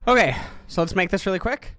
Okay, so let's make this really quick.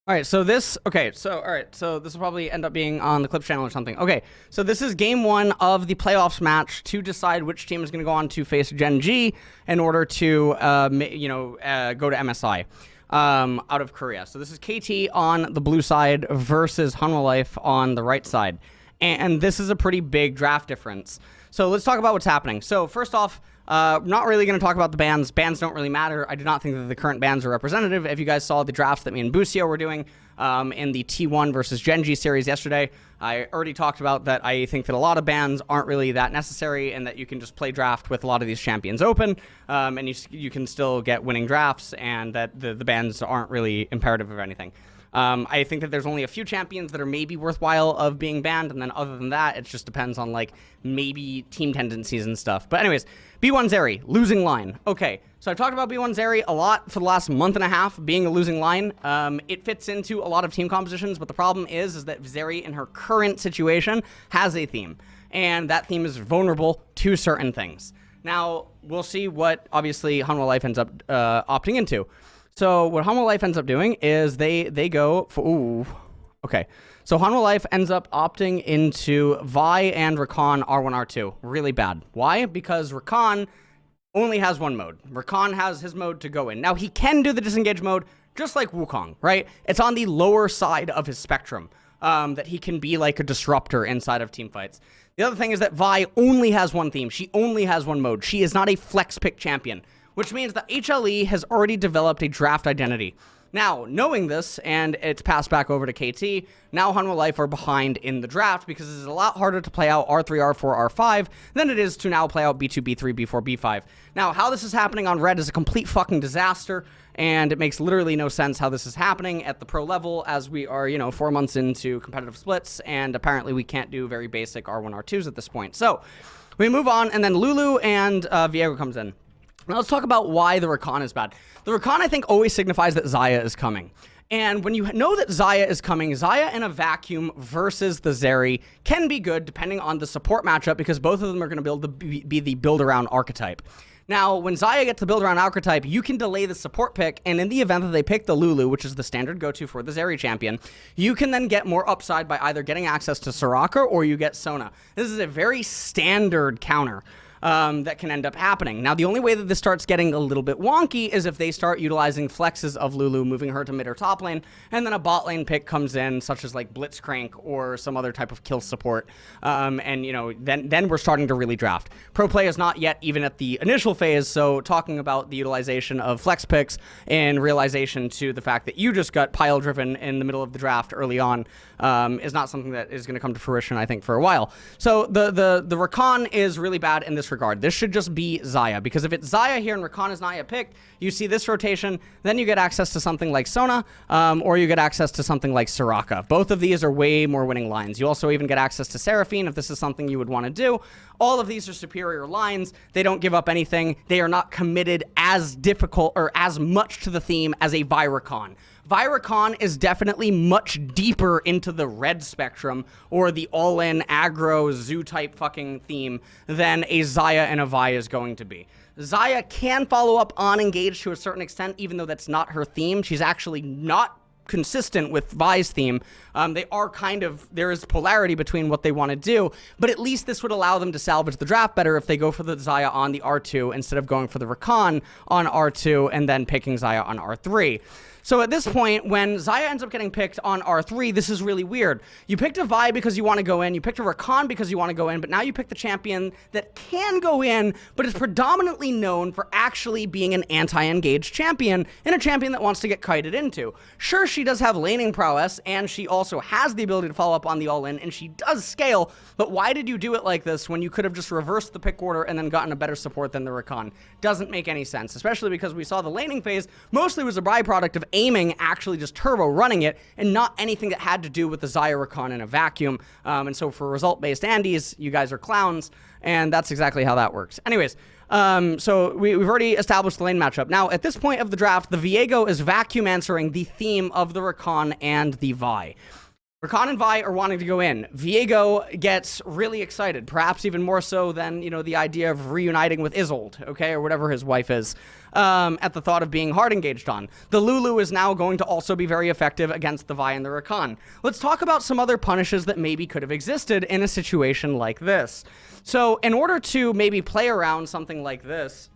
All right, so this, so this will probably end up being on the Clips channel or something. Okay, so this is game one of the playoffs match to decide which team is going to go on to face Gen G in order to, go to MSI out of Korea. So this is KT on the blue side versus Hanwha Life on the right side. And this is a pretty big draft difference. So let's talk about what's happening. So first off, not really going to talk about the bans. Bans don't really matter. I do not think that the current bans are representative. If you guys saw the drafts that me and Busio were doing in the T1 versus Gen G series yesterday, I already talked about that. I think that a lot of bans aren't really that necessary and that you can just play draft with a lot of these champions open, and you can still get winning drafts, and that the bans aren't really imperative of anything. I think that there's only a few champions that are maybe worthwhile of being banned, and then other than that, it just depends on, like, maybe team tendencies and stuff. But anyways, B1 Zeri, losing line. Okay, so I've talked about B1 Zeri a lot for the last month and a half, being a losing line. It fits into a lot of team compositions, but the problem is that Zeri, in her current situation, has a theme, and that theme is vulnerable to certain things. Now, we'll see what, obviously, Hanwha Life ends up opting into. So what Hanwha Life ends up doing is they go for, ooh, okay. So Hanwha Life ends up opting into Vi and Rakan R1, R2. Really bad. Why? Because Rakan only has one mode. Rakan has his mode to go in. Now, he can do the disengage mode just like Wukong, right? It's on the lower side of his spectrum that he can be like a disruptor inside of teamfights. The other thing is that Vi only has one theme. She only has one mode. She is not a flex pick champion, which means that HLE has already developed a draft identity. Now, knowing this, and it's passed back over to KT, now Hanwha Life are behind in the draft because it's a lot harder to play out R3, R4, R5 than it is to now play out B2, B3, B4, B5. Now, how this is happening on Red is a complete fucking disaster, and it makes literally no sense how this is happening at the pro level as we are, 4 months into competitive splits, and apparently we can't do very basic R1, R2s at this point. So, we move on, and then Lulu and Viego comes in. Now let's talk about why the Rakan is bad. The Rakan, I think, always signifies that Xayah is coming. And when you know that Xayah is coming, Xayah in a vacuum versus the Zeri can be good depending on the support matchup because both of them are going to be the build-around archetype. Now, when Xayah gets the build-around archetype, you can delay the support pick, and in the event that they pick the Lulu, which is the standard go-to for the Zeri champion, you can then get more upside by either getting access to Soraka or you get Sona. This is a very standard counter. That can end up happening. Now, the only way that this starts getting a little bit wonky is if they start utilizing flexes of Lulu, moving her to mid or top lane, and then a bot lane pick comes in, such as like Blitzcrank or some other type of kill support, then we're starting to really draft. Pro play is not yet even at the initial phase, so talking about the utilization of flex picks in realization to the fact that you just got pile driven in the middle of the draft early on is not something that is going to come to fruition, I think, for a while. So the Rakan is really bad in this regard. This should just be Xayah, because if it's Xayah here and Rakan is not yet picked, you see this rotation, then you get access to something like Sona, or you get access to something like Soraka. Both of these are way more winning lines. You also even get access to Seraphine if this is something you would want to do. All of these are superior lines. They don't give up anything. They are not committed as difficult or as much to the theme as a Rakan. Rakan is definitely much deeper into the red spectrum or the all-in aggro zoo-type fucking theme than a Xayah and a Vi is going to be. Xayah can follow up on Engage to a certain extent, even though that's not her theme. She's actually not consistent with Vi's theme. They are there is polarity between what they want to do, but at least this would allow them to salvage the draft better if they go for the Xayah on the R2 instead of going for the Rakan on R2 and then picking Xayah on R3. So at this point, when Xayah ends up getting picked on R3, this is really weird. You picked a Vi because you want to go in, you picked a Rakan because you want to go in, but now you pick the champion that can go in, but is predominantly known for actually being an anti-engaged champion and a champion that wants to get kited into. Sure, she does have laning prowess, and she also has the ability to follow up on the all-in, and she does scale, but why did you do it like this when you could have just reversed the pick order and then gotten a better support than the Rakan? Doesn't make any sense, especially because we saw the laning phase mostly was a byproduct of aiming, actually just turbo running it, and not anything that had to do with the Xayah Rakan in a vacuum. And so for result-based Andes, you guys are clowns, and that's exactly how that works. Anyways, so we've already established the lane matchup. Now, at this point of the draft, the Viego is vacuum answering the theme of the Rakan and the Vi. Rakan and Vi are wanting to go in. Viego gets really excited, perhaps even more so than, the idea of reuniting with Isolde, okay, or whatever his wife is, at the thought of being hard engaged on. The Lulu is now going to also be very effective against the Vi and the Rakan. Let's talk about some other punishes that maybe could have existed in a situation like this. So in order to maybe play around something like this,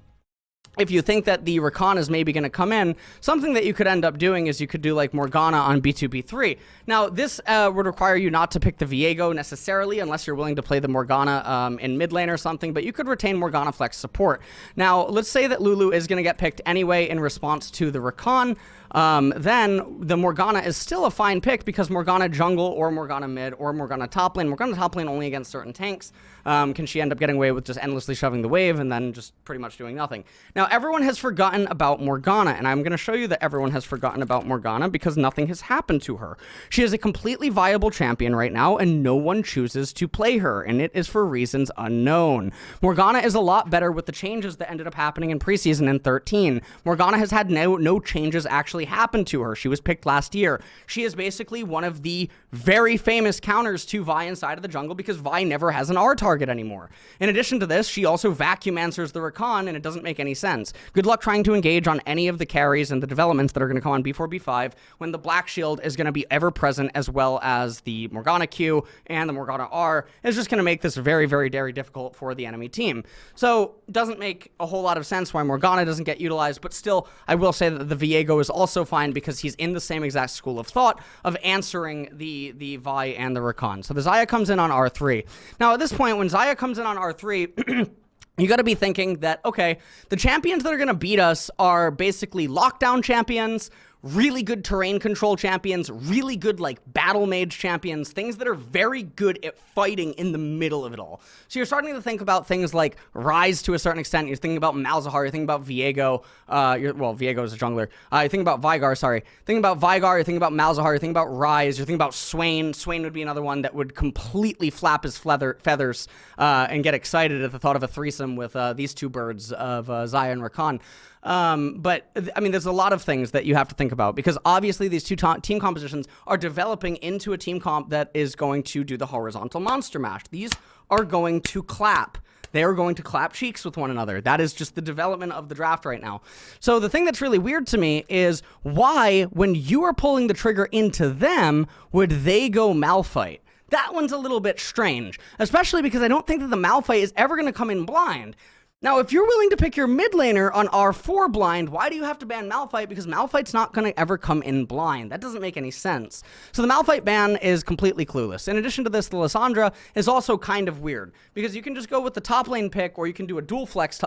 if you think that the Rakan is maybe going to come in, something that you could end up doing is you could do like Morgana on B2B3. Now, this would require you not to pick the Viego necessarily, unless you're willing to play the Morgana in mid lane or something, but you could retain Morgana Flex support. Now, let's say that Lulu is going to get picked anyway in response to the Rakan. Then the Morgana is still a fine pick because Morgana jungle or Morgana mid or Morgana top lane. Morgana top lane only against certain tanks. Can she end up getting away with just endlessly shoving the wave and then just pretty much doing nothing? Now, everyone has forgotten about Morgana, and I'm going to show you that everyone has forgotten about Morgana because nothing has happened to her. She is a completely viable champion right now, and no one chooses to play her, and it is for reasons unknown. Morgana is a lot better with the changes that ended up happening in preseason in 13. Morgana has had no changes actually happen to her. She was picked last year. She is basically one of the very famous counters to Vi inside of the jungle because Vi never has an R target anymore. In addition to this, she also vacuum answers the Rakan, and it doesn't make any sense. Good luck trying to engage on any of the carries and the developments that are going to come on B4, B5 when the Black Shield is going to be ever present, as well as the Morgana Q and the Morgana R is just going to make this very, very, very difficult for the enemy team. So it doesn't make a whole lot of sense why Morgana doesn't get utilized, but still, I will say that the Viego is also fine because he's in the same exact school of thought of answering the Vi and the Rakan. So the Xayah comes in on R3. Now at this point, when Xayah comes in on R3, you got to be thinking that, okay, the champions that are going to beat us are basically lockdown champions, really good terrain control champions, really good like battle mage champions, things that are very good at fighting in the middle of it all. So you're starting to think about things like Ryze to a certain extent. You're thinking about Malzahar. You're thinking about Viego. Viego is a jungler. You're thinking about Veigar, sorry. Thinking about Veigar. You're thinking about Malzahar. You're thinking about Ryze. You're thinking about Swain. Swain would be another one that would completely flap his feathers and get excited at the thought of a threesome with these two birds of Xayah and Rakan. But I mean, there's a lot of things that you have to think about because obviously these two team compositions are developing into a team comp that is going to do the horizontal monster mash. These are going to clap. They are going to clap cheeks with one another. That is just the development of the draft right now. So the thing that's really weird to me is why, when you are pulling the trigger into them, would they go Malphite? That one's a little bit strange, especially because I don't think that the Malphite is ever going to come in blind. Now, if you're willing to pick your mid laner on R4 blind, why do you have to ban Malphite? Because Malphite's not going to ever come in blind. That doesn't make any sense. So the Malphite ban is completely clueless. In addition to this, the Lissandra is also kind of weird because you can just go with the top lane pick or you can do a dual flex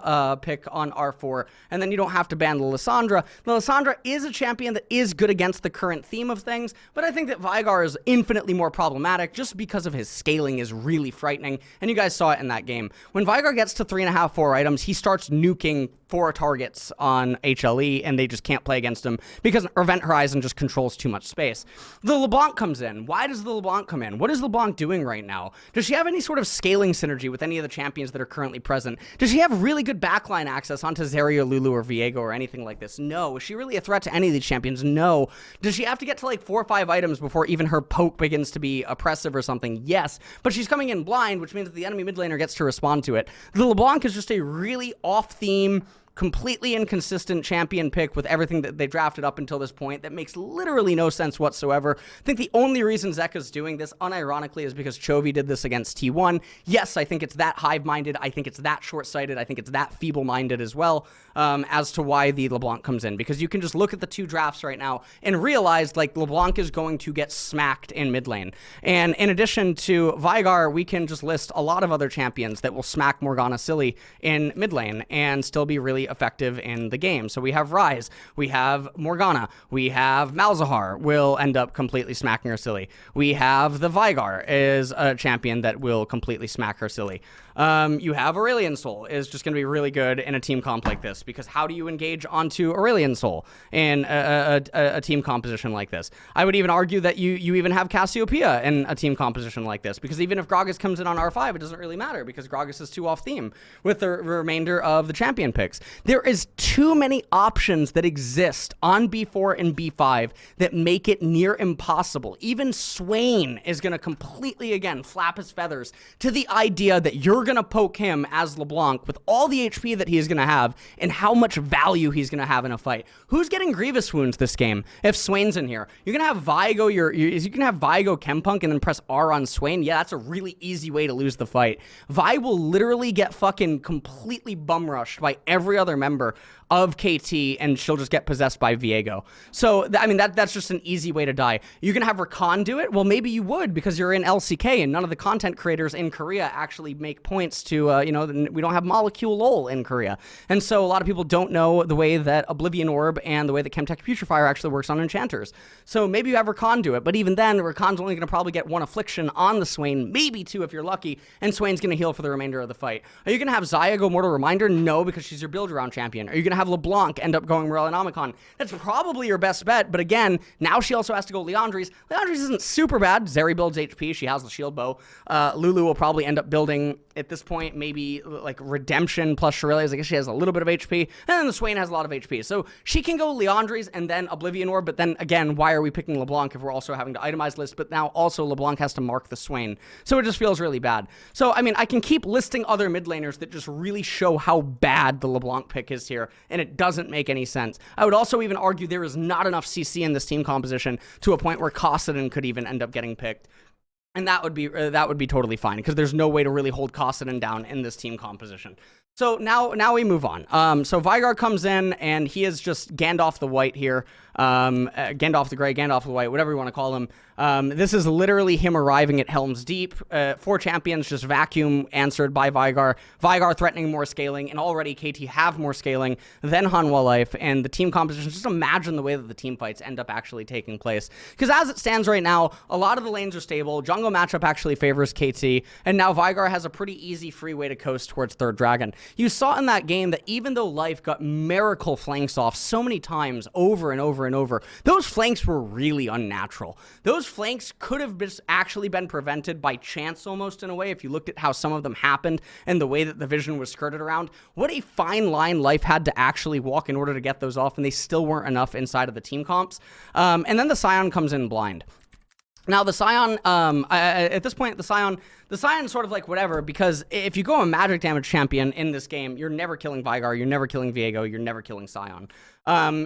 pick on R4 and then you don't have to ban the Lissandra. The Lissandra is a champion that is good against the current theme of things, but I think that Veigar is infinitely more problematic just because of his scaling is really frightening, and you guys saw it in that game. When Veigar gets to 3.5, 4 items, he starts nuking 4 targets on HLE, and they just can't play against him because Event Horizon just controls too much space. The LeBlanc comes in. Why does the LeBlanc come in? What is LeBlanc doing right now? Does she have any sort of scaling synergy with any of the champions that are currently present? Does she have really good backline access onto Zarya, Lulu, or Viego, or anything like this? No. Is she really a threat to any of these champions? No. Does she have to get to like 4 or 5 items before even her poke begins to be oppressive or something? Yes. But she's coming in blind, which means that the enemy mid laner gets to respond to it. The LeBlanc is just a really off-theme, completely inconsistent champion pick with everything that they drafted up until this point that makes literally no sense whatsoever. I think the only reason Zeka's doing this, unironically, is because Chovy did this against T1. Yes, I think it's that hive-minded. I think it's that short-sighted. I think it's that feeble-minded as well as to why the LeBlanc comes in. Because you can just look at the 2 drafts right now and realize, like, LeBlanc is going to get smacked in mid lane. And in addition to Veigar, we can just list a lot of other champions that will smack Morgana silly in mid lane and still be really effective in the game. So we have Ryze, we have Morgana, we have Malzahar will end up completely smacking her silly. We have the Veigar is a champion that will completely smack her silly. You have Aurelion Sol is just going to be really good in a team comp like this, because how do you engage onto Aurelion Sol in a team composition like this? I would even argue that you even have Cassiopeia in a team composition like this, because even if Gragas comes in on R5, it doesn't really matter because Gragas is too off theme with the remainder of the champion picks. There is too many options that exist on B4 and B5 that make it near impossible. Even Swain is going to completely, again, flap his feathers to the idea that you're going to poke him as LeBlanc with all the HP that he is going to have and how much value he's going to have in a fight. Who's getting Grievous wounds this game if Swain's in here? You're going to have Vigo, you can have Vigo Chempunk and then press R on Swain. Yeah, that's a really easy way to lose the fight. Vi will literally get fucking completely bum rushed by every other member of KT, and she'll just get possessed by Viego. So, I mean, that's just an easy way to die. You're going to have Rakan do it? Well, maybe you would, because you're in LCK, and none of the content creators in Korea actually make points to, we don't have Molecule LOL in Korea. And so a lot of people don't know the way that Oblivion Orb and the way that Chemtech Putrefier actually works on enchanters. So maybe you have Rakan do it, but even then, Rakan's only going to probably get 1 affliction on the Swain, maybe 2 if you're lucky, and Swain's going to heal for the remainder of the fight. Are you going to have Xayah go Mortal Reminder? No, because she's your build-around champion. Are you going to have LeBlanc end up going Morellonomicon? That's probably your best bet, but again, now she also has to go Leandries. Leandries isn't super bad. Zeri builds HP. She has the shield bow. Lulu will probably end up building, at this point, maybe like Redemption plus Shurelya's. I guess she has a little bit of HP, and then the Swain has a lot of HP. So she can go Leandries and then Oblivion Orb, but then again, why are we picking LeBlanc if we're also having to itemize list, but now also LeBlanc has to mark the Swain. So it just feels really bad. So, I mean, I can keep listing other mid laners that just really show how bad the LeBlanc pick is here, and it doesn't make any sense. I would also even argue there is not enough CC in this team composition to a point where Kassadin could even end up getting picked. And that would be totally fine, because there's no way to really hold Kassadin down in this team composition. So now we move on. So Veigar comes in, and he is just Gandalf the White here. Gandalf the Grey, Gandalf the White, whatever you want to call him. This is literally him arriving at Helm's Deep. 4 champions just vacuum answered by Veigar. Veigar threatening more scaling, and already KT have more scaling than Hanwha Life, and the team composition, just imagine the way that the team fights end up actually taking place. Because as it stands right now, a lot of the lanes are stable, jungle matchup actually favors KT, and now Veigar has a pretty easy free way to coast towards Third Dragon. You saw in that game that even though Life got miracle flanks off so many times over and over and over, those flanks were really unnatural. Those flanks could have actually been prevented by chance almost in a way if you looked at how some of them happened and the way that the vision was skirted around. What a fine line Life had to actually walk in order to get those off, and they still weren't enough inside of the team comps. And then the Scion comes in blind. Now, the Scion, at this point, the Scion's sort of like whatever, because if you go a magic damage champion in this game, you're never killing Veigar, you're never killing Viego, you're never killing Scion.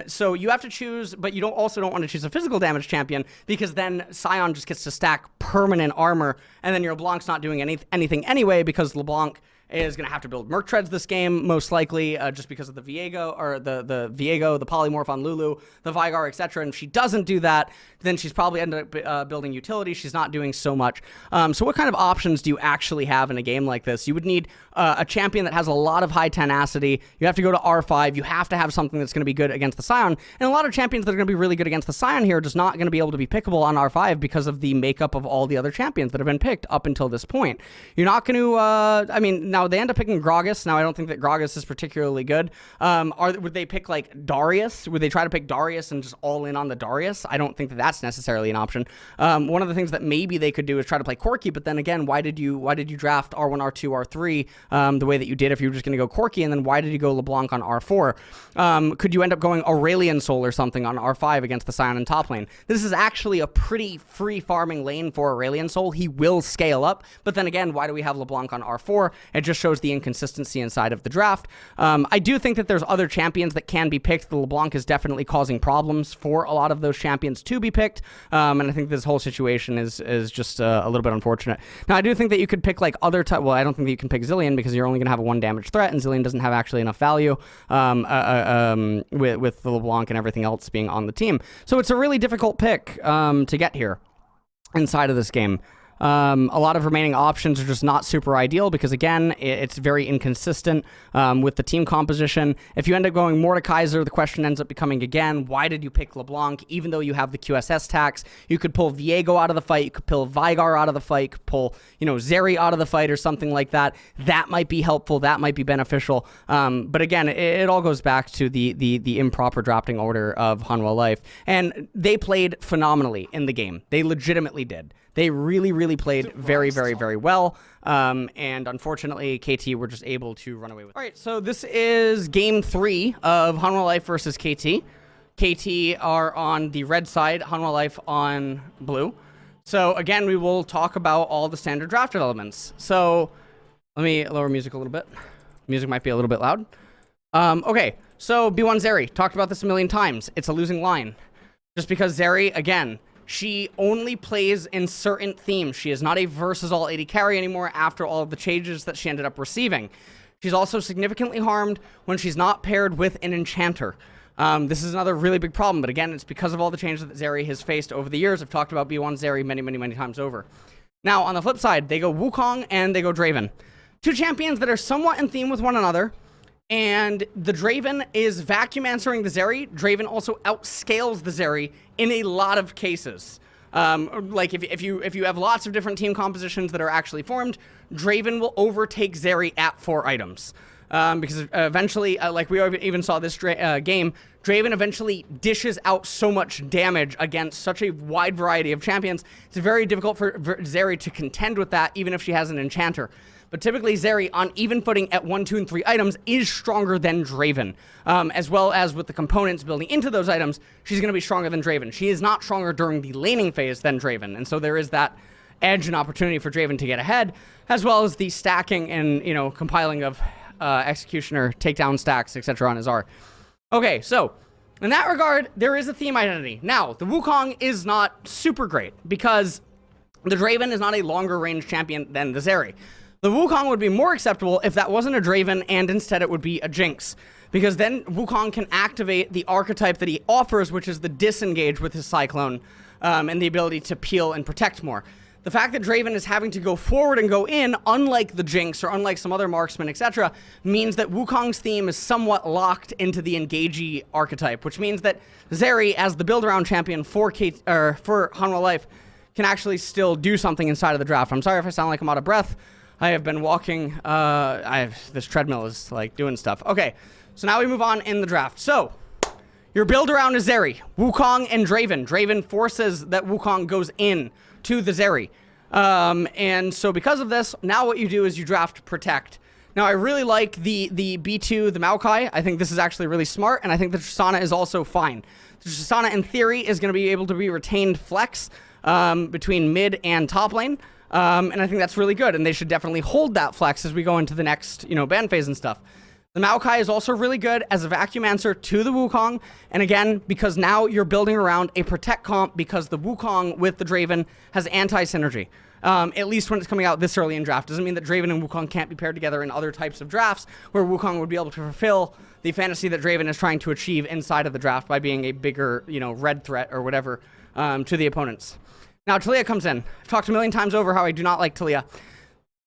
So you have to choose, but you also don't want to choose a physical damage champion, because then Scion just gets to stack permanent armor, and then your LeBlanc's not doing anything anyway, because LeBlanc is going to have to build Merc Treads this game, most likely, just because of the Viego, or the Viego, the Polymorph on Lulu, the Veigar, etc. And if she doesn't do that, then she's probably ended up building utility. She's not doing so much. So what kind of options do you actually have in a game like this? You would need a champion that has a lot of high tenacity. You have to go to R5. You have to have something that's going to be good against the Scion. And a lot of champions that are going to be really good against the Scion here are just not going to be able to be pickable on R5 because of the makeup of all the other champions that have been picked up until this point. You're not going to, now they end up picking Gragas. Now I don't think that Gragas is particularly good. Would they pick like Darius? Would they try to pick Darius and just all in on the Darius? I don't think that that's necessarily an option. One of the things that maybe they could do is try to play Corki, but then again, why did you draft R1, R2, R3 the way that you did if you were just going to go Corki, and then why did you go LeBlanc on R4? Could you end up going Aurelion Sol or something on R5 against the Scion in top lane? This is actually a pretty free farming lane for Aurelion Sol. He will scale up, but then again, why do we have LeBlanc on R4? It just shows the inconsistency inside of the draft. I do think that there's other champions that can be picked. The LeBlanc is definitely causing problems for a lot of those champions to be picked, and I think this whole situation is just a little bit unfortunate. Now, I do think that you could pick like other well, I don't think that you can pick Zilean, because you're only going to have a 1 damage threat, and Zilean doesn't have actually enough value with the LeBlanc and everything else being on the team. So it's a really difficult pick to get here inside of this game. A lot of remaining options are just not super ideal because, again, it's very inconsistent with the team composition. If you end up going Mordekaiser, the question ends up becoming, again, why did you pick LeBlanc? Even though you have the QSS tax, you could pull Viego out of the fight, you could pull Vigar out of the fight, you could pull, Zeri out of the fight or something like that. That might be helpful, that might be beneficial. But again, it all goes back to the improper drafting order of Hanwha Life. And they played phenomenally in the game. They legitimately did. They really, really played very, very, very well. And unfortunately, KT were just able to run away with it. All right, so this is game 3 of Hanwha Life versus KT. KT are on the red side, Hanwha Life on blue. So again, we will talk about all the standard drafted elements. So let me lower music a little bit. Music might be a little bit loud. Okay, so B1 Zeri, talked about this a million times. It's a losing line. Just because Zeri, again, she only plays in certain themes. She is not a versus all AD carry anymore after all of the changes that she ended up receiving. She's also significantly harmed when she's not paired with an enchanter. This is another really big problem, but again, it's because of all the changes that Zeri has faced over the years. I've talked about B1 Zeri many, many, many times over. Now, on the flip side, they go Wukong and they go Draven. Two champions that are somewhat in theme with one another. And the Draven is vacuum answering the Zeri. Draven also outscales the Zeri in a lot of cases. Like if you have lots of different team compositions that are actually formed, Draven will overtake Zeri at 4 items. Because eventually, like we even saw this game, Draven eventually dishes out so much damage against such a wide variety of champions. It's very difficult for Zeri to contend with that, even if she has an enchanter. But typically, Zeri, on even footing at 1, 2, and 3 items, is stronger than Draven. As well as with the components building into those items, she's going to be stronger than Draven. She is not stronger during the laning phase than Draven. And so there is that edge and opportunity for Draven to get ahead, as well as the stacking and, compiling of Executioner, takedown stacks, etc. on his R. Okay, so in that regard, there is a theme identity. Now, the Wukong is not super great because the Draven is not a longer range champion than the Zeri. The Wukong would be more acceptable if that wasn't a Draven and instead it would be a Jinx. Because then Wukong can activate the archetype that he offers, which is the disengage with his Cyclone and the ability to peel and protect more. The fact that Draven is having to go forward and go in, unlike the Jinx or unlike some other marksman, etc., means that Wukong's theme is somewhat locked into the engagey archetype, which means that Zeri, as the build-around champion for Hanwha Life, can actually still do something inside of the draft. I'm sorry if I sound like I'm out of breath. I have been walking, this treadmill is like doing stuff. Okay, so now we move on in the draft. So, your build around is Zeri, Wukong, and Draven. Draven forces that Wukong goes in to the Zeri. And so because of this, now what you do is you draft Protect. Now, I really like the B2, the Maokai. I think this is actually really smart, and I think the Tristana is also fine. The Tristana, in theory, is going to be able to be retained flex between mid and top lane. And I think that's really good, and they should definitely hold that flex as we go into the next, ban phase and stuff. The Maokai is also really good as a vacuum answer to the Wukong, and again, because now you're building around a Protect comp because the Wukong with the Draven has anti-synergy. At least when it's coming out this early in draft. Doesn't mean that Draven and Wukong can't be paired together in other types of drafts where Wukong would be able to fulfill the fantasy that Draven is trying to achieve inside of the draft by being a bigger, red threat or whatever to the opponents. Now, Talia comes in. I've talked a million times over how I do not like Talia.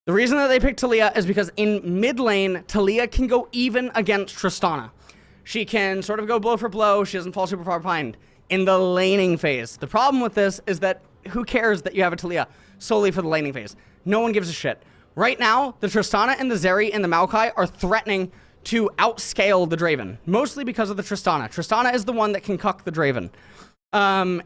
The reason that they picked Talia is because in mid lane, Talia can go even against Tristana. She can sort of go blow for blow. She doesn't fall super far behind. In the laning phase, the problem with this is that who cares that you have a Talia solely for the laning phase? No one gives a shit. Right now, the Tristana and the Zeri and the Maokai are threatening to outscale the Draven, mostly because of the Tristana. Tristana is the one that can cuck the Draven.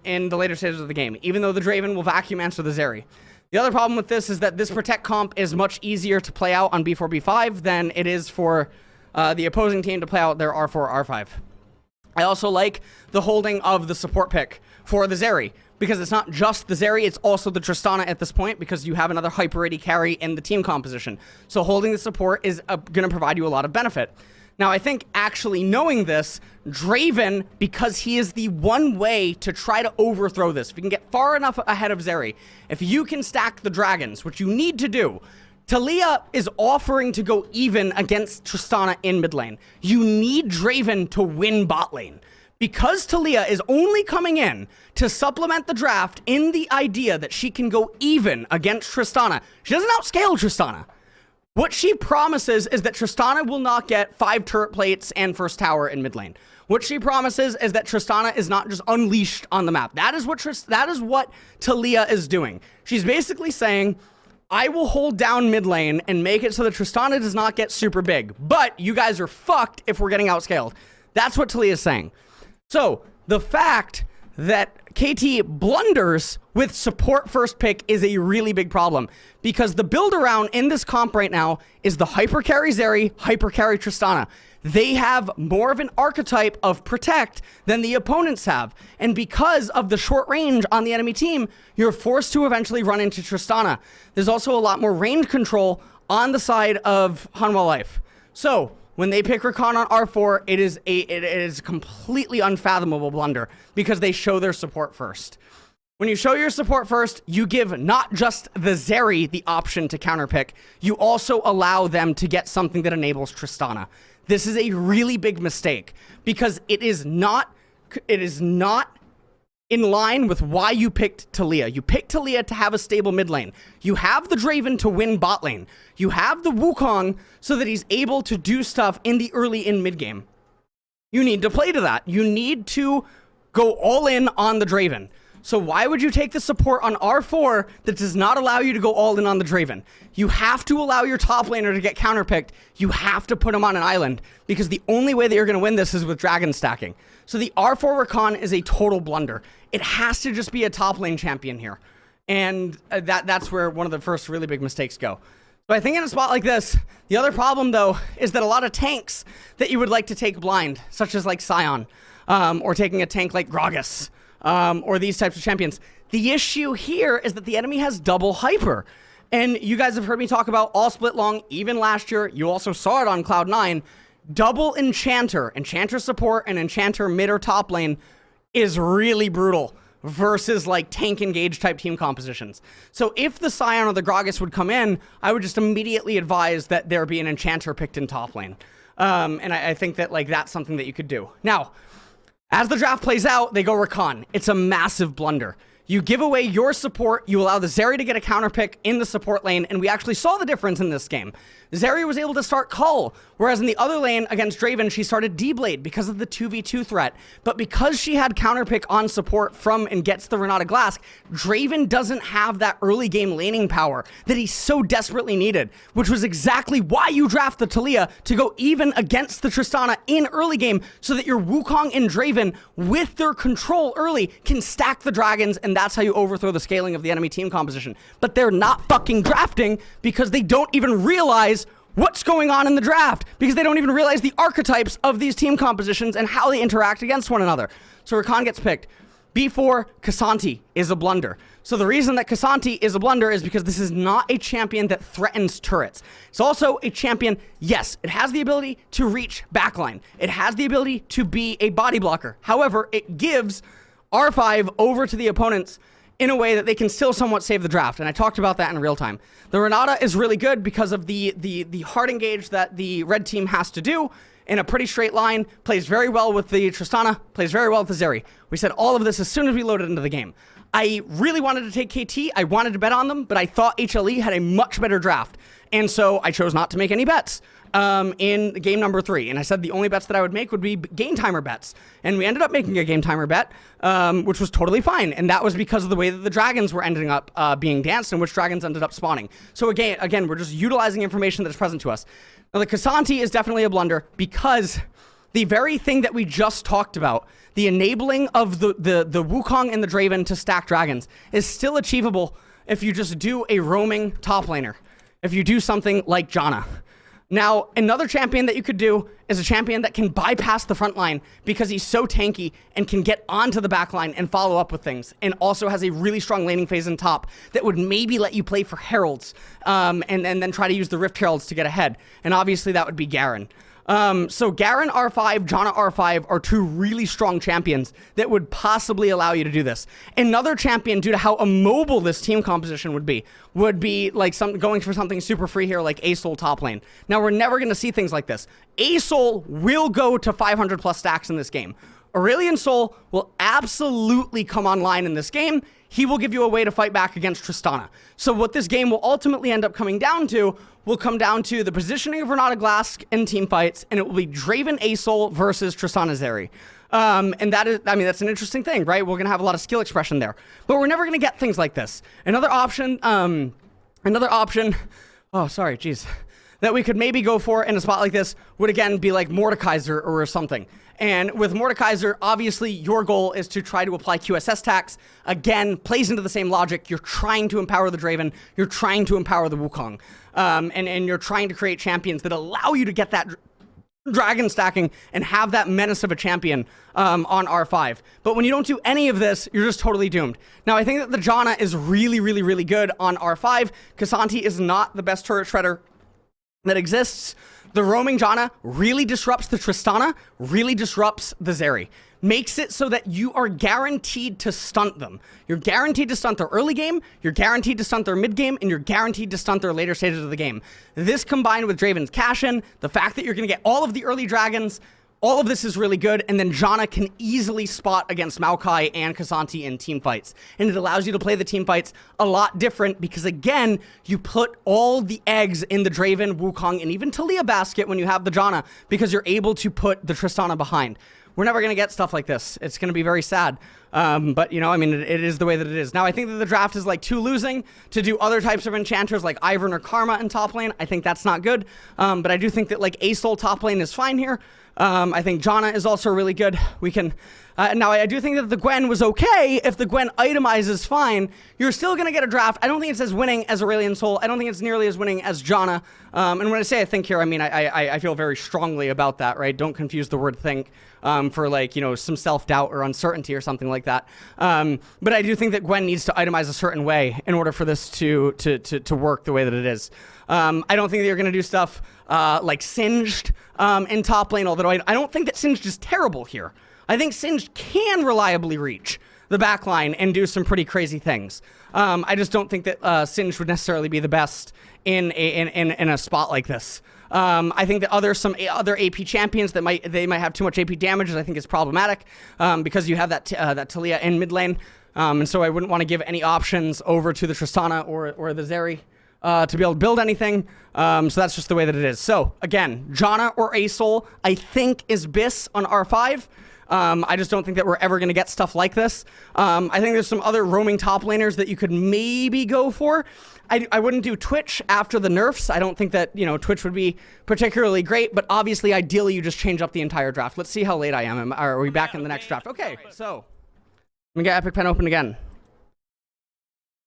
In the later stages of the game, even though the Draven will vacuum answer the Zeri. The other problem with this is that this Protect comp is much easier to play out on B4, B5 than it is for the opposing team to play out their R4, R5. I also like the holding of the support pick for the Zeri, because it's not just the Zeri, it's also the Tristana at this point, because you have another Hyper AD carry in the team composition. So holding the support is going to provide you a lot of benefit. Now, I think actually knowing this, Draven, because he is the one way to try to overthrow this, if you can get far enough ahead of Zeri, if you can stack the dragons, which you need to do, Talia is offering to go even against Tristana in mid lane. You need Draven to win bot lane, because Talia is only coming in to supplement the draft in the idea that she can go even against Tristana. She doesn't outscale Tristana. What she promises is that Tristana will not get 5 turret plates and first tower in mid lane. What she promises is that Tristana is not just unleashed on the map. That is what Talia is doing. She's basically saying, I will hold down mid lane and make it so that Tristana does not get super big. But you guys are fucked if we're getting outscaled. That's what Talia is saying. So the fact that KT blunders with support first pick is a really big problem, because the build around in this comp right now is the hyper carry Zeri, hyper carry Tristana. They have more of an archetype of protect than the opponents have. And because of the short range on the enemy team, you're forced to eventually run into Tristana. There's also a lot more range control on the side of Hanwha Life. So when they pick Rakan on R4, it is a completely unfathomable blunder, because they show their support first. When you show your support first, you give not just the Zeri the option to counterpick, you also allow them to get something that enables Tristana. This is a really big mistake, because it is not in line with why you picked Talia. You picked Talia to have a stable mid lane. You have the Draven to win bot lane. You have the Wukong so that he's able to do stuff in the early and mid game. You need to play to that. You need to go all in on the Draven. So why would you take the support on R4 that does not allow you to go all in on the Draven? You have to allow your top laner to get counterpicked. You have to put him on an island, because the only way that you're going to win this is with dragon stacking. So the R4 Rakan is a total blunder. It has to just be a top lane champion here. And that's where one of the first really big mistakes go. So I think in a spot like this, the other problem though is that a lot of tanks that you would like to take blind, such as like Sion, or taking a tank like Gragas, or these types of champions. The issue here is that the enemy has double hyper. And you guys have heard me talk about all split long, even last year. You also saw it on Cloud9. Double Enchanter, Enchanter support, and Enchanter mid or top lane is really brutal versus like tank engage type team compositions. So if the Sion or the Gragas would come in, I would just immediately advise that there be an Enchanter picked in top lane. And I think that like that's something that you could do. Now, as the draft plays out, they go Rakan. It's a massive blunder. You give away your support, you allow the Zeri to get a counter pick in the support lane, and we actually saw the difference in this game. Zeri was able to start Cull, whereas in the other lane against Draven, she started D-Blade because of the 2v2 threat. But because she had counter pick on support from and gets the Renata Glass, Draven doesn't have that early game laning power that he so desperately needed, which was exactly why you draft the Talia to go even against the Tristana in early game, so that your Wukong and Draven, with their control early, can stack the dragons, and that's how you overthrow the scaling of the enemy team composition. But they're not fucking drafting because they don't even realize what's going on in the draft, because they don't even realize the archetypes of these team compositions and how they interact against one another. So Rakan gets picked. B4, K'Sante is a blunder. So the reason that K'Sante is a blunder is because this is not a champion that threatens turrets. It's also a champion, yes, it has the ability to reach backline. It has the ability to be a body blocker. However, it gives R5 over to the opponents in a way that they can still somewhat save the draft, and I talked about that in real time. The Renata is really good because of the hard engage that the red team has to do in a pretty straight line, plays very well with the Tristana, plays very well with the Zeri. We said all of this as soon as we loaded into the game. I really wanted to take KT, I wanted to bet on them, but I thought HLE had a much better draft, and so I chose not to make any bets in game number 3. And I said the only bets that I would make would be game timer bets. And we ended up making a game timer bet, which was totally fine. And that was because of the way that the dragons were ending up being danced and which dragons ended up spawning. So again, we're just utilizing information that is present to us. Now, the K'Sante is definitely a blunder because the very thing that we just talked about, the enabling of the Wukong and the Draven to stack dragons, is still achievable if you just do a roaming top laner. If you do something like Janna. Now, another champion that you could do is a champion that can bypass the front line because he's so tanky and can get onto the back line and follow up with things, and also has a really strong laning phase in top that would maybe let you play for Heralds and then try to use the Rift Heralds to get ahead. And obviously that would be Garen. So Garen R5, Janna R5 are two really strong champions that would possibly allow you to do this. Another champion, due to how immobile this team composition would be like going for something super free here like Asol top lane. Now, we're never going to see things like this. Asol will go to 500 plus stacks in this game. Aurelion Sol will absolutely come online in this game. He will give you a way to fight back against Tristana. So what this game will ultimately end up coming down to will come down to the positioning of Renata Glass in team fights, and it will be Draven Asol versus Tristana Zeri. And that is, I mean, that's an interesting thing, right? We're going to have a lot of skill expression there, but we're never going to get things like this. Another option, oh, sorry, geez, that we could maybe go for in a spot like this would again be like Mordekaiser or something. And with Mordekaiser, obviously your goal is to try to apply QSS tax. Again, plays into the same logic. You're trying to empower the Draven. You're trying to empower the Wukong. And you're trying to create champions that allow you to get that dragon stacking and have that menace of a champion on R5. But when you don't do any of this, you're just totally doomed. Now, I think that the Janna is really, really, really good on R5. K'Sante is not the best turret shredder that exists. The roaming Janna really disrupts the Tristana, really disrupts the Zeri. Makes it so that you are guaranteed to stunt them. You're guaranteed to stunt their early game, you're guaranteed to stunt their mid game, and you're guaranteed to stunt their later stages of the game. This combined with Draven's cash-in, the fact that you're going to get all of the early dragons, all of this is really good, and then Janna can easily spot against Maokai and K'Sante in team fights. And it allows you to play the team fights a lot different because, again, you put all the eggs in the Draven, Wukong, and even Talia basket when you have the Janna because you're able to put the Tristana behind. We're never going to get stuff like this. It's going to be very sad. But, you know, I mean, it is the way that it is. Now, I think that the draft is like too losing to do other types of enchanters like Ivern or Karma in top lane. I think that's not good. But I do think that like Asol top lane is fine here. I think Janna is also really good. We can... now, I do think that the Gwen was okay. If the Gwen itemizes fine, you're still going to get a draft. I don't think it's as winning as Aurelion Sol. I don't think it's nearly as winning as Janna. And when I say I think here, I mean, I feel very strongly about that, right? Don't confuse the word think for like, you know, some self-doubt or uncertainty or something like that. But I do think that Gwen needs to itemize a certain way in order for this to work the way that it is. I don't think that you're going to do stuff like Singed in top lane, although I don't think that Singed is terrible here. I think Singed can reliably reach the back line and do some pretty crazy things. I just don't think that Singed would necessarily be the best in a spot like this. I think that some other AP champions that might have too much AP damage, I think is problematic because you have that Talia in mid lane, and so I wouldn't want to give any options over to the Tristana or the Zeri to be able to build anything. So that's just the way that it is. So again, Janna or Asol, I think is BIS on R5. I just don't think that we're ever going to get stuff like this. I think there's some other roaming top laners that you could maybe go for. I wouldn't do Twitch after the nerfs. I don't think that, you know, Twitch would be particularly great, but obviously, ideally, you just change up the entire draft. Let's see how late I am. Are we back in the next draft? Okay, so let me get Epic Pen open again.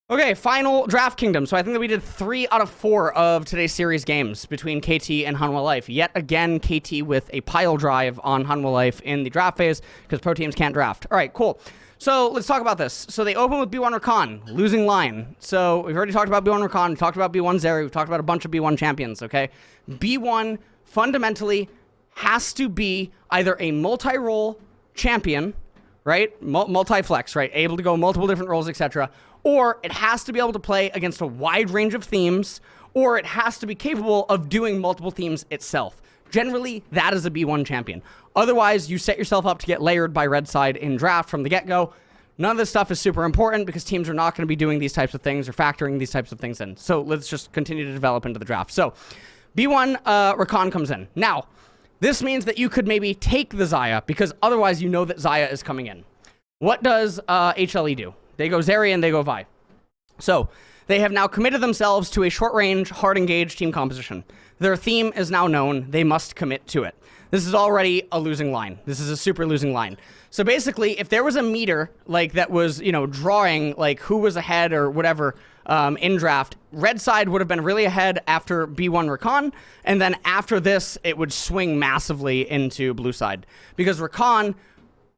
Okay, final Draft Kingdom. So I think that we did 3 out of 4 of today's series games between KT and Hanwha Life. Yet again, KT with a pile drive on Hanwha Life in the draft phase because pro teams can't draft. All right, cool. So let's talk about this. So they open with B1 Rakan, losing line. So we've already talked about B1 Rakan, we've talked about B1 Zeri, we've talked about a bunch of B1 champions, okay? B1 fundamentally has to be either a multi-role champion, right? Multi-flex, right? Able to go multiple different roles, etc. Or it has to be able to play against a wide range of themes, or it has to be capable of doing multiple themes itself. Generally, that is a B1 champion. Otherwise, you set yourself up to get layered by red side in draft from the get-go. None of this stuff is super important because teams are not going to be doing these types of things or factoring these types of things in. So let's just continue to develop into the draft. So B1 Rakan comes in. Now, this means that you could maybe take the Xayah because otherwise you know that Xayah is coming in. What does HLE do? They go Zeri and they go Vi. So they have now committed themselves to a short-range, hard-engaged team composition. Their theme is now known. They must commit to it. This is already a losing line. This is a super losing line. So basically, if there was a meter like that was, you know, drawing like who was ahead or whatever in draft, red side would have been really ahead after B1 Rakan, and then after this, it would swing massively into blue side because Rakan,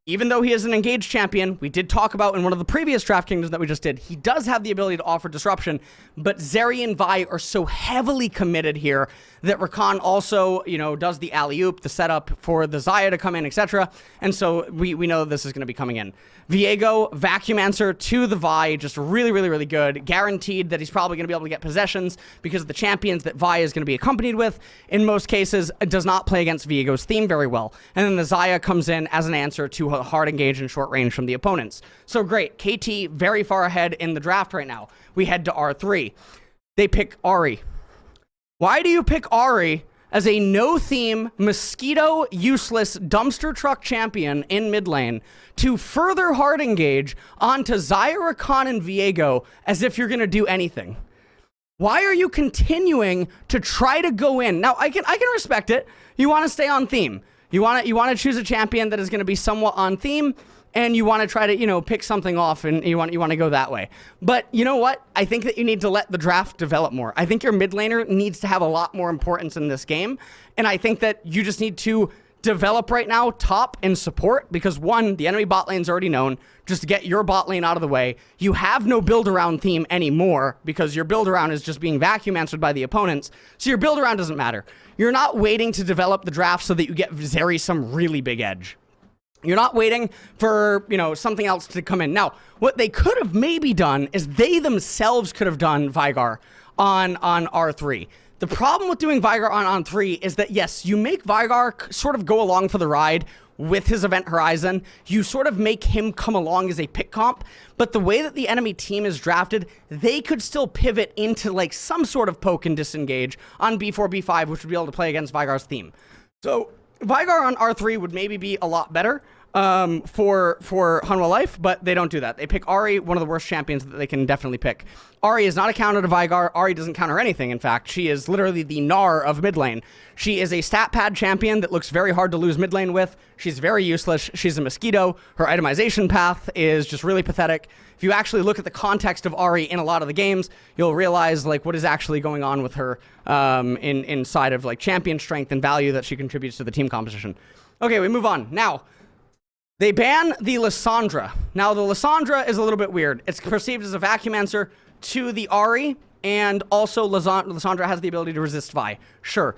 even though he is an engaged champion, we did talk about in one of the previous Draft Kingdoms that we just did, he does have the ability to offer disruption, but Zeri and Vi are so heavily committed here that Rakan also, you know, does the alley-oop, the setup for the Xayah to come in, etc. And so we know this is going to be coming in. Viego, vacuum answer to the Vi, just really, really, really good. Guaranteed that he's probably going to be able to get possessions because of the champions that Vi is going to be accompanied with. In most cases, it does not play against Viego's theme very well. And then the Xayah comes in as an answer to hard engage and short range from the opponents. So great, KT very far ahead in the draft right now. We head to R3. They pick Ahri. Why do you pick Ahri as a no-theme, mosquito, useless dumpster truck champion in mid lane to further hard engage onto Xayah, Rakan, and Viego as if you're going to do anything? Why are you continuing to try to go in? Now, I can respect it. You want to stay on theme. You want to choose a champion that is going to be somewhat on theme, and you want to try to, pick something off, and you want to go that way. But you know what? I think that you need to let the draft develop more. I think your mid laner needs to have a lot more importance in this game, and I think that you just need to develop right now top and support, because one, the enemy bot lane's already known. Just to get your bot lane out of the way. You have no build around theme anymore because your build around is just being vacuum answered by the opponents. So your build around doesn't matter. You're not waiting to develop the draft so that you get Zeri some really big edge. You're not waiting for, something else to come in. Now, what they could have maybe done is they themselves could have done Veigar on R3. The problem with doing Veigar on 3 is that, yes, you make Veigar sort of go along for the ride with his event horizon. You sort of make him come along as a pick comp, but the way that the enemy team is drafted, they could still pivot into like some sort of poke and disengage on B4, B5, which would be able to play against Veigar's theme. So Veigar on R3 would maybe be a lot better for Hanwha Life, but they don't do that. They pick Ahri, one of the worst champions that they can definitely pick. Ahri is not a counter to Veigar. Ahri doesn't counter anything, in fact. She is literally the Gnar of mid lane. She is a stat pad champion that looks very hard to lose mid lane with. She's very useless. She's a mosquito. Her itemization path is just really pathetic. If you actually look at the context of Ahri in a lot of the games, you'll realize like what is actually going on with her inside of like champion strength and value that she contributes to the team composition. Okay, we move on. Now, they ban the Lissandra. Now, the Lissandra is a little bit weird. It's perceived as a vacuum answer to the Ahri, and also Lissandra has the ability to resist Vi. Sure.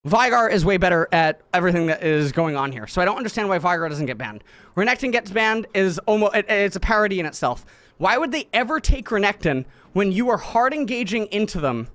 Veigar is way better at everything that is going on here, so I don't understand why Veigar doesn't get banned. Renekton gets banned is almost, it's a parody in itself. Why would they ever take Renekton when you are hard engaging into them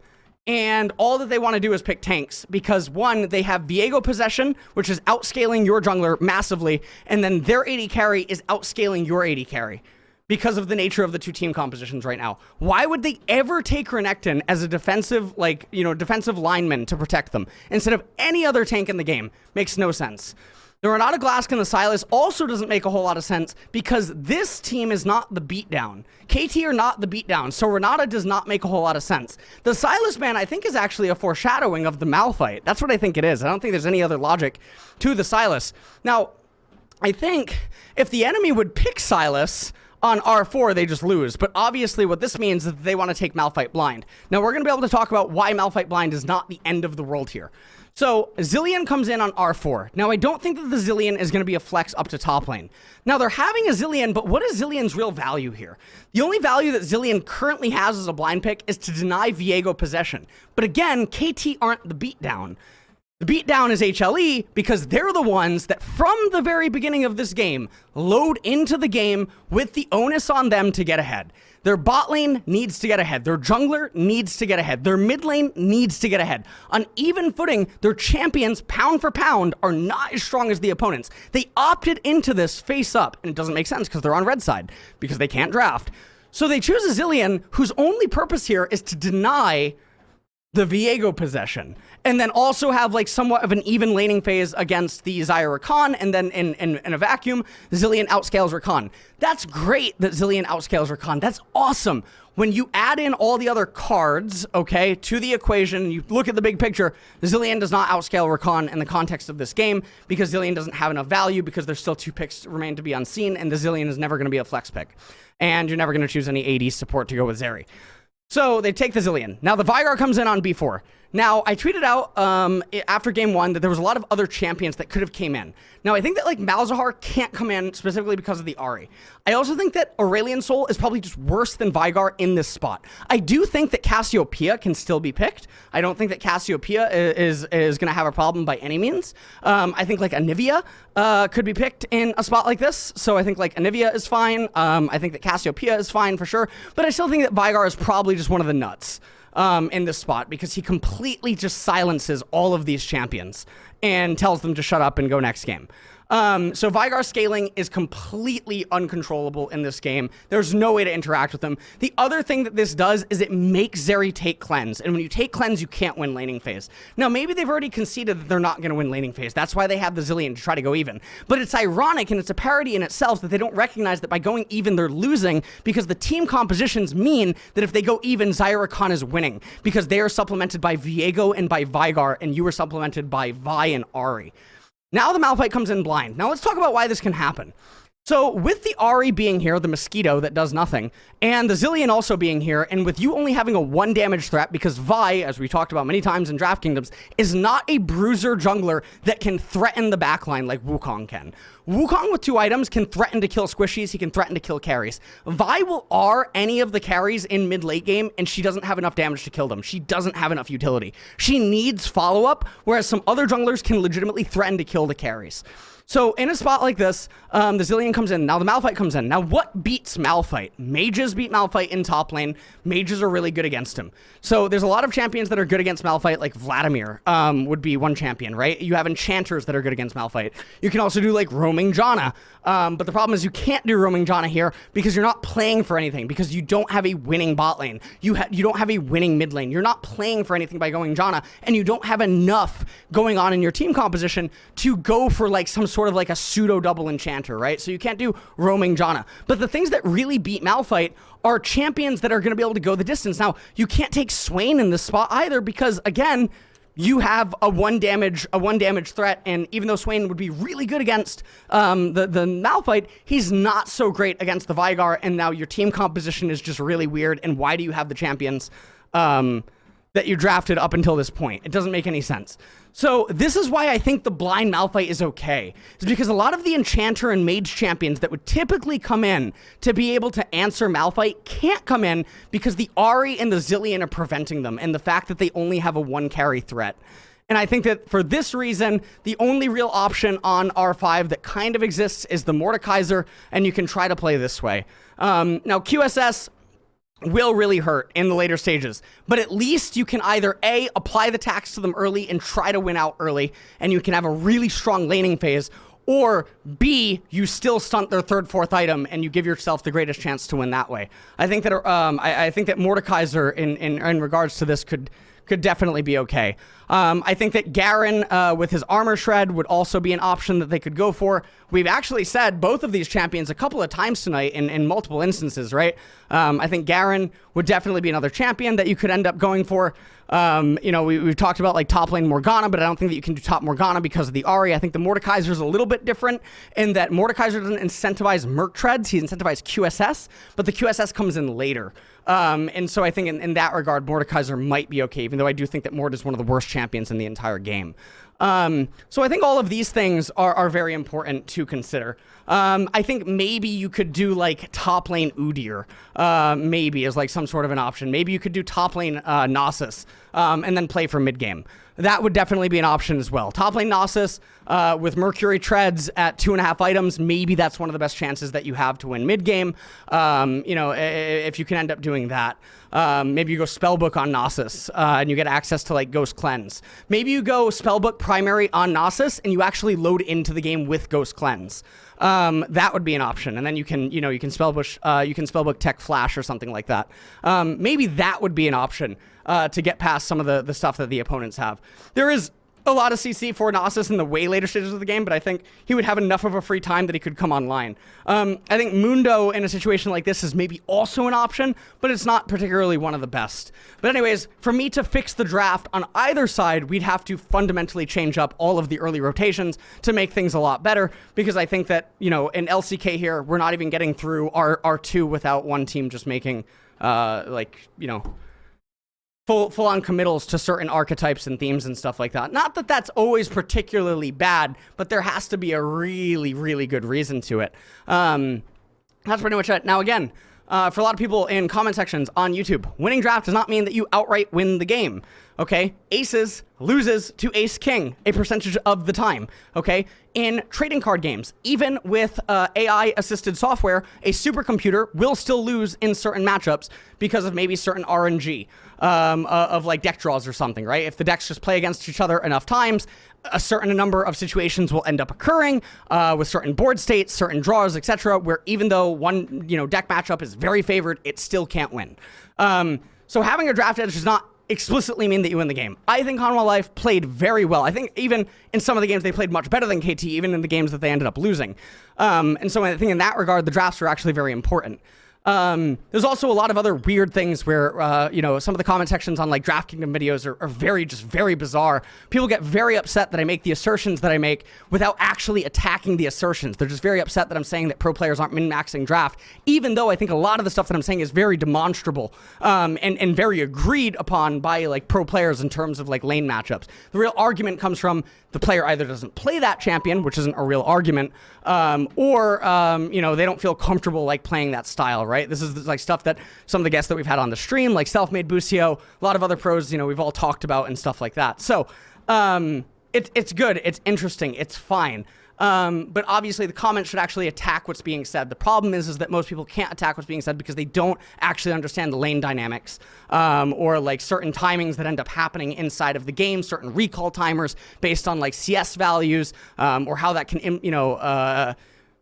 and all that they want to do is pick tanks? Because one, they have Viego possession, which is outscaling your jungler massively, and then their AD carry is outscaling your AD carry because of the nature of the two team compositions right now. Why would they ever take Renekton as a defensive, defensive lineman to protect them instead of any other tank in the game? Makes no sense. The Renata Glask and the Sylas also doesn't make a whole lot of sense because this team is not the beatdown. KT are not the beatdown, so Renata does not make a whole lot of sense. The Sylas ban, I think, is actually a foreshadowing of the Malphite. That's what I think it is. I don't think there's any other logic to the Sylas. Now, I think if the enemy would pick Sylas on R4, they just lose. But obviously what this means is that they want to take Malphite blind. Now, we're going to be able to talk about why Malphite blind is not the end of the world here. So Zilean comes in on R4. Now, I don't think that the Zilean is going to be a flex up to top lane. Now, they're having a Zilean, but what is Zilean's real value here? The only value that Zilean currently has as a blind pick is to deny Viego possession. But again, KT aren't the beatdown. The beatdown is HLE because they're the ones that from the very beginning of this game load into the game with the onus on them to get ahead. Their bot lane needs to get ahead. Their jungler needs to get ahead. Their mid lane needs to get ahead. On even footing, their champions, pound for pound, are not as strong as the opponents. They opted into this face up, and it doesn't make sense because they're on red side, because they can't draft. So they choose a Zilean whose only purpose here is to deny the Viego possession, and then also have like somewhat of an even laning phase against the Xayah Rakan, and then in a vacuum, Zilean outscales Rakan. That's great that Zilean outscales Rakan. That's awesome. When you add in all the other cards, okay, to the equation, you look at the big picture, Zilean does not outscale Rakan in the context of this game because Zilean doesn't have enough value because there's still 2 picks remain to be unseen, and the Zilean is never going to be a flex pick. And you're never going to choose any AD support to go with Zeri. So they take the Zilean. Now the Veigar comes in on B4. Now, I tweeted out after game 1 that there was a lot of other champions that could have came in. Now, I think that like Malzahar can't come in specifically because of the Ahri. I also think that Aurelion Sol is probably just worse than Veigar in this spot. I do think that Cassiopeia can still be picked. I don't think that Cassiopeia is going to have a problem by any means. I think like Anivia could be picked in a spot like this. So I think like Anivia is fine. I think that Cassiopeia is fine for sure. But I still think that Veigar is probably just one of the nuts in this spot because he completely just silences all of these champions and tells them to shut up and go next game. So Vygar scaling is completely uncontrollable in this game. There's no way to interact with them. The other thing that this does is it makes Zeri take cleanse. And when you take cleanse, you can't win laning phase. Now, maybe they've already conceded that they're not going to win laning phase. That's why they have the Zillion to try to go even. But it's ironic and it's a parody in itself that they don't recognize that by going even, they're losing, because the team compositions mean that if they go even, Zyrakan is winning because they are supplemented by Viego and by Vygar, and you are supplemented by Vi and Ahri. Now the Malphite comes in blind. Now let's talk about why this can happen. So with the Ahri being here, the mosquito that does nothing, and the Zillion also being here, and with you only having a 1 damage threat, because Vi, as we talked about many times in Draft Kingdoms, is not a bruiser jungler that can threaten the backline like Wukong can. Wukong with 2 items can threaten to kill squishies, he can threaten to kill carries. Vi will R any of the carries in mid-late game, and she doesn't have enough damage to kill them. She doesn't have enough utility. She needs follow-up, whereas some other junglers can legitimately threaten to kill the carries. So in a spot like this, the Zillion comes in. Now the Malphite comes in. Now what beats Malphite? Mages beat Malphite in top lane. Mages are really good against him. So there's a lot of champions that are good against Malphite, like Vladimir would be one champion, right? You have enchanters that are good against Malphite. You can also do like roaming Janna. But the problem is you can't do roaming Janna here because you're not playing for anything, because you don't have a winning bot lane. You don't have a winning mid lane. You're not playing for anything by going Janna, and you don't have enough going on in your team composition to go for like some sort of like a pseudo double enchanter, right? So you can't do roaming Janna. But the things that really beat Malphite are champions that are going to be able to go the distance. Now, you can't take Swain in this spot either because, again, you have a 1 damage threat, and even though Swain would be really good against the Malphite, he's not so great against the Vygar, and now your team composition is just really weird, and why do you have the champions that you drafted up until this point? It doesn't make any sense. So this is why I think the blind Malphite is okay. It's because a lot of the Enchanter and Mage champions that would typically come in to be able to answer Malphite can't come in because the Ahri and the Zillion are preventing them, and the fact that they only have a 1 carry threat. And I think that for this reason, the only real option on R5 that kind of exists is the Mordekaiser, and you can try to play this way. Now QSS will really hurt in the later stages, but at least you can either A, apply the tax to them early and try to win out early, and you can have a really strong laning phase, or B, you still stunt their 3rd, 4th item and you give yourself the greatest chance to win that way. I think that I think that Mordekaiser in regards to this could definitely be okay. I think that Garen with his armor shred would also be an option that they could go for. We've actually said both of these champions a couple of times tonight in multiple instances, right? I think Garen would definitely be another champion that you could end up going for. You know, we've talked about like top lane Morgana, but I don't think that you can do top Morgana because of the Ahri. I think the Mordekaiser is a little bit different in that Mordekaiser doesn't incentivize Merc treads, he incentivizes QSS, but the QSS comes in later. And so I think in that regard, Mordekaiser might be okay, even though I do think that Mord is one of the worst champions in the entire game. So I think all of these things are very important to consider. I think maybe you could do like top lane Udyr, maybe as like some sort of an option. Maybe you could do top lane Nasus, and then play for mid game. That would definitely be an option as well. Top lane Nasus with Mercury treads at 2.5 items. Maybe that's one of the best chances that you have to win mid game. You know, if you can end up doing that. Maybe you go Spellbook on Nasus, and you get access to like Ghost Cleanse. Maybe you go Spellbook primary on Nasus, and you actually load into the game with Ghost Cleanse. That would be an option, and then you can Spellbook Tech Flash or something like that. Maybe that would be an option to get past some of the stuff that the opponents have. There is a lot of CC for Nasus in the way later stages of the game, but I think he would have enough of a free time that he could come online. I think Mundo in a situation like this is maybe also an option, but it's not particularly one of the best. But anyways, for me to fix the draft on either side, we'd have to fundamentally change up all of the early rotations to make things a lot better, because I think that, you know, in LCK here, we're not even getting through R2 without one team just making, like, you know, full-on committals to certain archetypes and themes and stuff like that. Not that that's always particularly bad, but there has to be a really, really good reason to it. That's pretty much it. Now, again, for a lot of people in comment sections on YouTube, winning draft does not mean that you outright win the game, okay? Aces loses to Ace King a percentage of the time, okay? In trading card games, even with AI-assisted software, a supercomputer will still lose in certain matchups because of maybe certain RNG. of like deck draws or something, right? If the decks just play against each other enough times, a certain number of situations will end up occurring with certain board states, certain draws, etc., where even though one deck matchup is very favored, it still can't win. So having a draft edge does not explicitly mean that you win the game. I think Hanwha Life played very well. I think even in some of the games they played much better than KT, even in the games that they ended up losing. And so I think in that regard, the drafts are actually very important. There's also a lot of other weird things where, some of the comment sections on like Draft Kingdom videos are very bizarre. People get very upset that I make the assertions that I make without actually attacking the assertions. They're just very upset that I'm saying that pro players aren't min-maxing draft, even though I think a lot of the stuff that I'm saying is very demonstrable, and very agreed upon by like pro players in terms of like lane matchups. The real argument comes from the player either doesn't play that champion, which isn't a real argument, or they don't feel comfortable like playing that style, right? This is like stuff that some of the guests that we've had on the stream, like Selfmade Busio, a lot of other pros, we've all talked about and stuff like that. So it's good, it's interesting, it's fine. But obviously the comments should actually attack what's being said. The problem is that most people can't attack what's being said because they don't actually understand the lane dynamics, or like certain timings that end up happening inside of the game, certain recall timers based on like CS values, or how that can,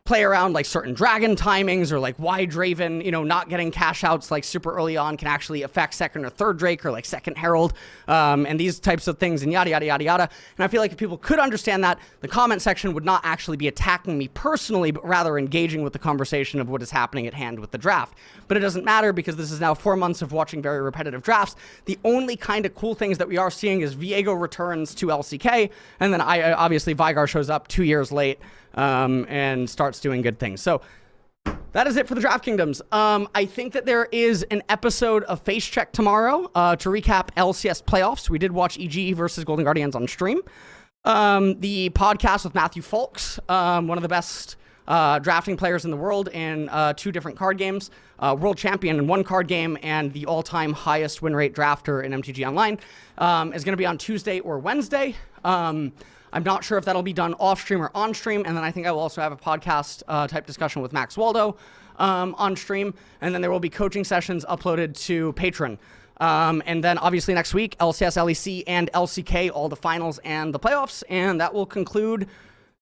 play around like certain dragon timings, or like why Draven, not getting cash outs like super early on can actually affect second or third Drake or like second Herald, and these types of things and yada, yada, yada, yada. And I feel like if people could understand that, the comment section would not actually be attacking me personally, but rather engaging with the conversation of what is happening at hand with the draft. But it doesn't matter because this is now 4 months of watching very repetitive drafts. The only kind of cool things that we are seeing is Viego returns to LCK, and then obviously Vigar shows up 2 years late, and starts doing good things. So that is it for the Draft Kingdoms. I think that there is an episode of Face Check tomorrow to recap LCS playoffs. We did watch EG versus Golden Guardians on stream. The podcast with Matthew Folks, one of the best drafting players in the world in 2 different card games, world champion in 1 card game, and the all-time highest win rate drafter in MTG Online, is going to be on Tuesday or Wednesday. I'm not sure if that'll be done off stream or on stream. And then I think I will also have a podcast type discussion with Max Waldo on stream. And then there will be coaching sessions uploaded to Patreon. And then obviously next week, LCS, LEC, and LCK, all the finals and the playoffs. And that will conclude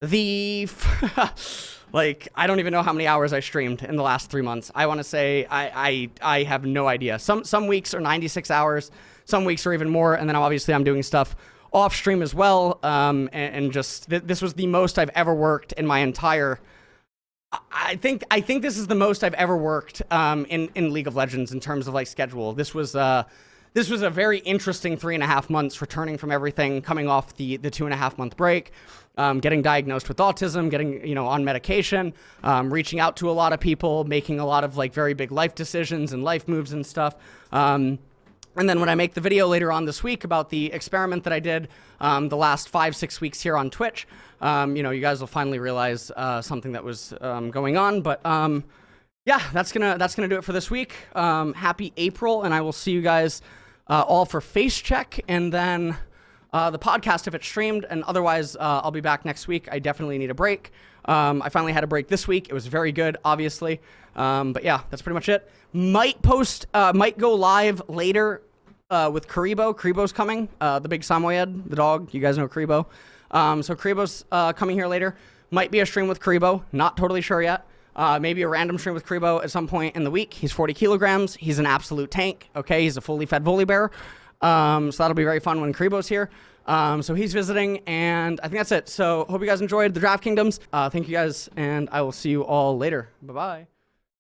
the... I don't even know how many hours I streamed in the last 3 months. I want to say I have no idea. Some weeks are 96 hours. Some weeks are even more. And then obviously I'm doing stuff off stream as well, and just this was the most I've ever worked in my entire. I think this is the most I've ever worked in League of Legends in terms of like schedule. This was a very interesting 3.5 months, returning from everything, coming off the 2.5 month break, getting diagnosed with autism, getting on medication, reaching out to a lot of people, making a lot of like very big life decisions and life moves and stuff. And then when I make the video later on this week about the experiment that I did the last 5-6 weeks here on Twitch, you guys will finally realize something that was going on. But yeah, that's gonna do it for this week. Happy April, and I will see you guys all for Face Check, and then the podcast if it's streamed. And otherwise, I'll be back next week. I definitely need a break. I finally had a break this week. It was very good, obviously. But yeah, that's pretty much it. Might go live later with Karibo. Karibo's coming, the big Samoyed, the dog. You guys know Karibo. So Karibo's coming here later. Might be a stream with Karibo. Not totally sure yet. Maybe a random stream with Karibo at some point in the week. He's 40 kilograms. He's an absolute tank. Okay, he's a fully fed volley bear. So that'll be very fun when Karibo's here. So he's visiting, and I think that's it. So hope you guys enjoyed the Draft Kingdoms. Thank you guys, and I will see you all later. Bye-bye.